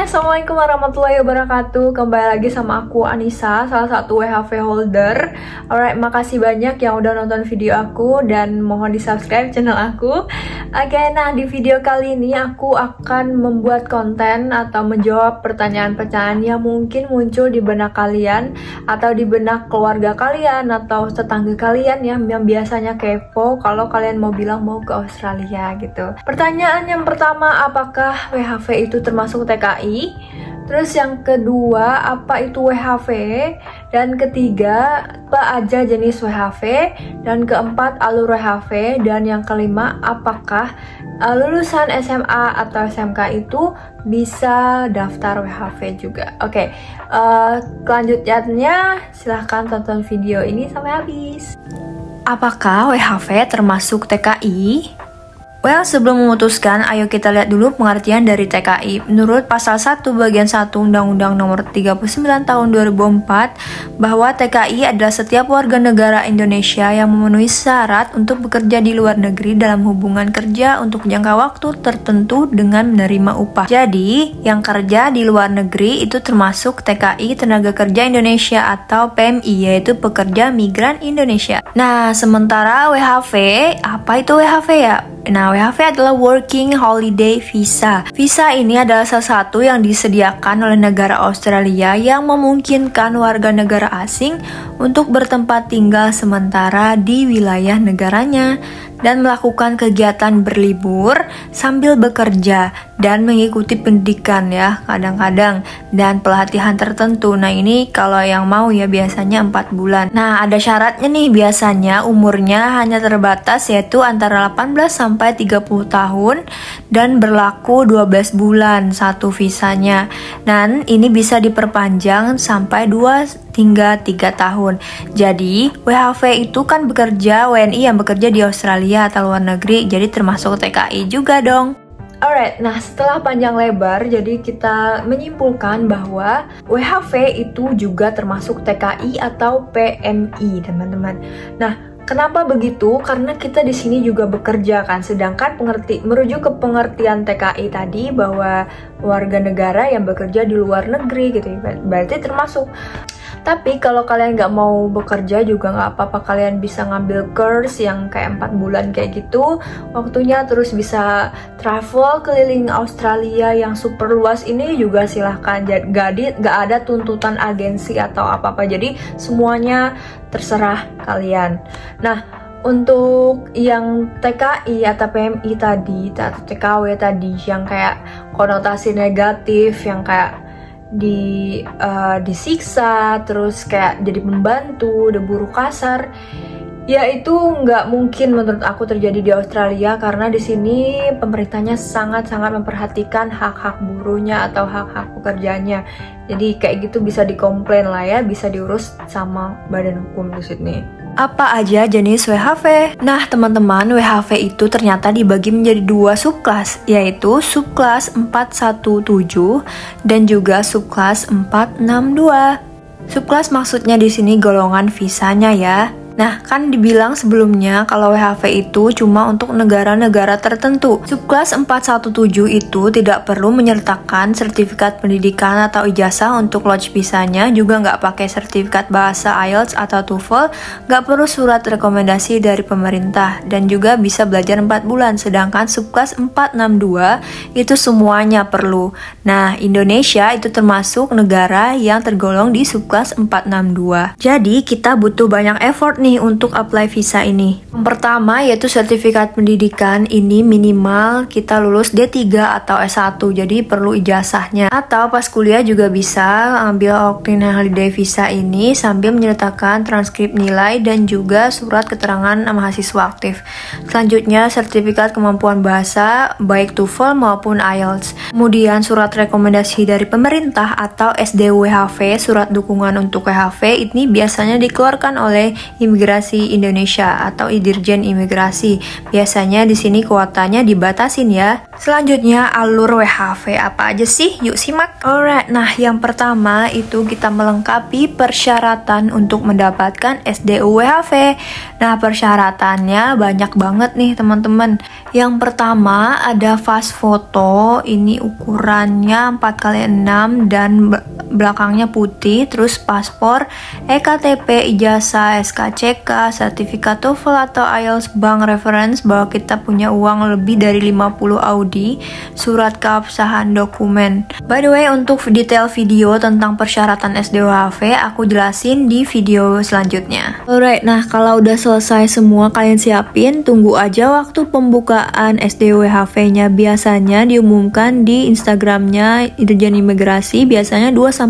Hai, assalamualaikum warahmatullahi wabarakatuh. Kembali lagi sama aku Anissa, salah satu WHV holder. Alright, makasih banyak yang udah nonton video aku dan mohon di subscribe channel aku. Oke, nah di video kali ini aku akan membuat konten atau menjawab pertanyaan-pertanyaan yang mungkin muncul di benak kalian atau di benak keluarga kalian atau tetangga kalian yang biasanya kepo kalau kalian mau bilang mau ke Australia gitu. Pertanyaan yang pertama, apakah WHV itu termasuk TKI? Terus yang kedua, apa itu WHV? Dan ketiga, apa aja jenis WHV? Dan keempat, alur WHV. Dan yang kelima, apakah lulusan SMA atau SMK itu bisa daftar WHV juga? Oke, kelanjutannya silahkan tonton video ini sampai habis. Apakah WHV termasuk TKI? Well, sebelum memutuskan, ayo kita lihat dulu pengertian dari TKI. Menurut pasal 1 bagian 1 Undang-Undang Nomor 39 Tahun 2004, bahwa TKI adalah setiap warga negara Indonesia yang memenuhi syarat untuk bekerja di luar negeri dalam hubungan kerja untuk jangka waktu tertentu dengan menerima upah. Jadi, yang kerja di luar negeri itu termasuk TKI Tenaga Kerja Indonesia atau PMI, yaitu Pekerja Migran Indonesia. Nah, sementara WHV, apa itu WHV ya? Nah, WHV adalah Working Holiday Visa. Visa ini adalah salah satu yang disediakan oleh negara Australia yang memungkinkan warga negara asing untuk bertempat tinggal sementara di wilayah negaranya dan melakukan kegiatan berlibur sambil bekerja dan mengikuti pendidikan ya kadang-kadang dan pelatihan tertentu. Nah, ini kalau yang mau ya biasanya 4 bulan. Nah, ada syaratnya nih, biasanya umurnya hanya terbatas yaitu antara 18 sampai 30 tahun dan berlaku 12 bulan satu visanya. Dan ini bisa diperpanjang sampai 2 hingga 3 tahun. Jadi, WHV itu kan bekerja WNI yang bekerja di Australia atau luar negeri, jadi termasuk TKI juga dong. Alright, nah setelah panjang lebar, jadi kita menyimpulkan bahwa WHV itu juga termasuk TKI atau PMI, teman-teman. Nah, kenapa begitu? Karena kita di sini juga bekerja kan, sedangkan merujuk ke pengertian TKI tadi bahwa warga negara yang bekerja di luar negeri gitu, berarti termasuk. Tapi kalau kalian nggak mau bekerja juga nggak apa-apa, kalian bisa ngambil course yang kayak 4 bulan kayak gitu waktunya, terus bisa travel keliling Australia yang super luas ini juga silahkan. Nggak ada tuntutan agensi atau apa-apa, jadi semuanya terserah kalian. Nah, untuk yang TKI atau PMI tadi atau TKW tadi yang kayak konotasi negatif, yang kayak disiksa, terus kayak jadi pembantu, ada buruh kasar, ya itu nggak mungkin menurut aku terjadi di Australia karena di sini pemerintahnya sangat-sangat memperhatikan hak-hak buruhnya atau hak-hak pekerjanya. Jadi kayak gitu bisa dikomplain lah ya, bisa diurus sama badan hukum di sini. Apa aja jenis WHV? Nah, teman-teman, WHV itu ternyata dibagi menjadi 2 subkelas, yaitu subkelas 417 dan juga subkelas 462. Subkelas maksudnya di sini golongan visanya ya. Nah, kan dibilang sebelumnya kalau WHV itu cuma untuk negara-negara tertentu. Subkelas 417 itu tidak perlu menyertakan sertifikat pendidikan atau ijazah untuk lodge visanya, juga nggak pakai sertifikat bahasa IELTS atau TOEFL, nggak perlu surat rekomendasi dari pemerintah, dan juga bisa belajar 4 bulan. Sedangkan subkelas 462 itu semuanya perlu. Nah, Indonesia itu termasuk negara yang tergolong di subkelas 462. Jadi, kita butuh banyak effort nih untuk apply visa ini. Yang pertama yaitu sertifikat pendidikan, ini minimal kita lulus D3 atau S1, jadi perlu ijazahnya. Atau pas kuliah juga bisa ambil Working Holiday Visa ini sambil menyertakan transkrip nilai dan juga surat keterangan mahasiswa aktif. Selanjutnya sertifikat kemampuan bahasa baik TOEFL maupun IELTS. Kemudian surat rekomendasi dari pemerintah atau SDWHV, surat dukungan untuk WHV, ini biasanya dikeluarkan oleh Imigrasi Indonesia atau Dirjen Imigrasi. Biasanya di sini kuotanya dibatasin ya. Selanjutnya alur WHV apa aja sih? Yuk simak. Alright, nah yang pertama itu kita melengkapi persyaratan untuk mendapatkan SDU WHV. Nah persyaratannya banyak banget nih teman-teman. Yang pertama ada fast foto, ini ukurannya 4x6 dan belakangnya putih, terus paspor, EKTP, ijazah, SKCK, sertifikat TOEFL atau IELTS, bank reference bahwa kita punya uang lebih dari 50 Audi, surat keabsahan dokumen. By the way, untuk detail video tentang persyaratan SDWHV aku jelasin di video selanjutnya. Alright, nah kalau udah selesai semua kalian siapin, tunggu aja waktu pembukaan SDWHV-nya. Biasanya diumumkan di Instagramnya Dirjen Imigrasi, biasanya 2-4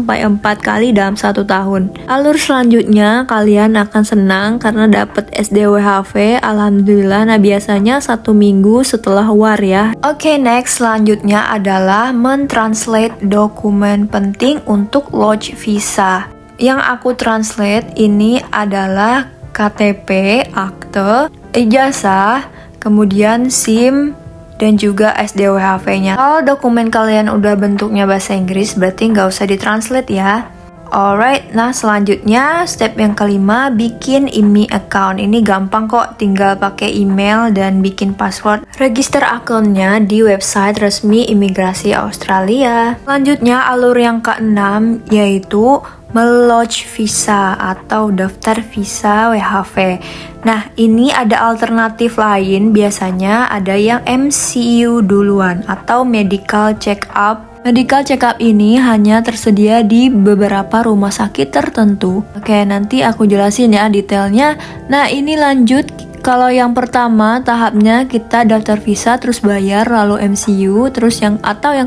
kali dalam 1 tahun. Alur selanjutnya kalian akan senang karena dapat SDWHV, alhamdulillah. Nah biasanya 1 minggu setelah war ya. Oke, next selanjutnya adalah mentranslate dokumen penting untuk lodge visa. Yang aku translate ini adalah KTP, akte, ijazah, kemudian SIM, dan juga SDWHV-nya. Kalau dokumen kalian udah bentuknya bahasa Inggris, berarti nggak usah ditranslate ya. Alright, nah selanjutnya step yang kelima, bikin IMI account. Ini gampang kok, tinggal pakai email dan bikin password. Register akunnya di website resmi Imigrasi Australia. Selanjutnya alur yang keenam yaitu melodge visa atau daftar visa WHV. Nah, ini ada alternatif lain, biasanya ada yang MCU duluan atau medical check up. Medical check up ini hanya tersedia di beberapa rumah sakit tertentu. Oke, nanti aku jelasin ya detailnya. Nah, ini lanjut. Kalau yang pertama tahapnya kita daftar visa terus bayar lalu MCU, terus yang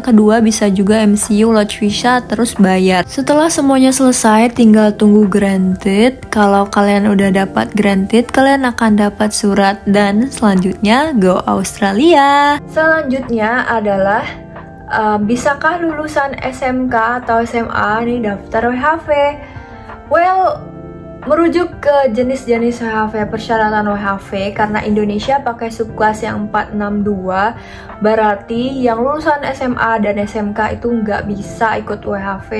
kedua bisa juga MCU lodge visa terus bayar. Setelah semuanya selesai tinggal tunggu granted. Kalau kalian udah dapat granted, kalian akan dapat surat dan selanjutnya go Australia. Selanjutnya adalah bisakah lulusan SMK atau SMA nih daftar WHV? Well, merujuk ke jenis-jenis WHV, persyaratan WHV, karena Indonesia pakai subclass yang 462, berarti yang lulusan SMA dan SMK itu nggak bisa ikut WHV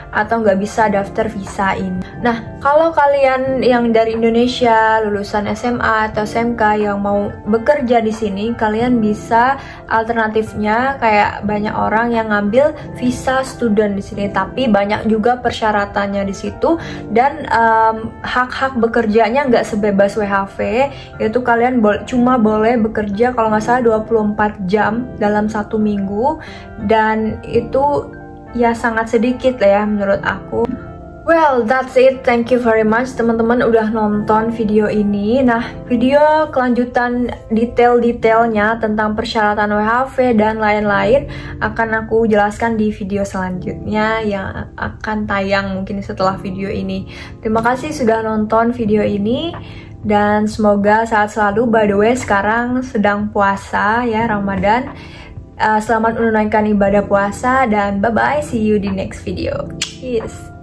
atau nggak bisa daftar visa ini. Nah, kalau kalian yang dari Indonesia, lulusan SMA atau SMK yang mau bekerja di sini, kalian bisa alternatifnya kayak banyak orang yang ngambil visa student di sini, tapi banyak juga persyaratannya di situ dan hak-hak bekerjanya nggak sebebas WHV, yaitu kalian cuma boleh bekerja kalau nggak salah 24 jam dalam 1 minggu, dan itu ya sangat sedikit lah ya menurut aku. Well, that's it. Thank you very much teman-teman udah nonton video ini. Nah, video kelanjutan detail-detailnya tentang persyaratan WHV dan lain-lain akan aku jelaskan di video selanjutnya yang akan tayang mungkin setelah video ini. Terima kasih sudah nonton video ini dan semoga sehat selalu. By the way, sekarang sedang puasa ya, Ramadan. Selamat menunaikan ibadah puasa dan bye-bye. See you di next video. Cheers.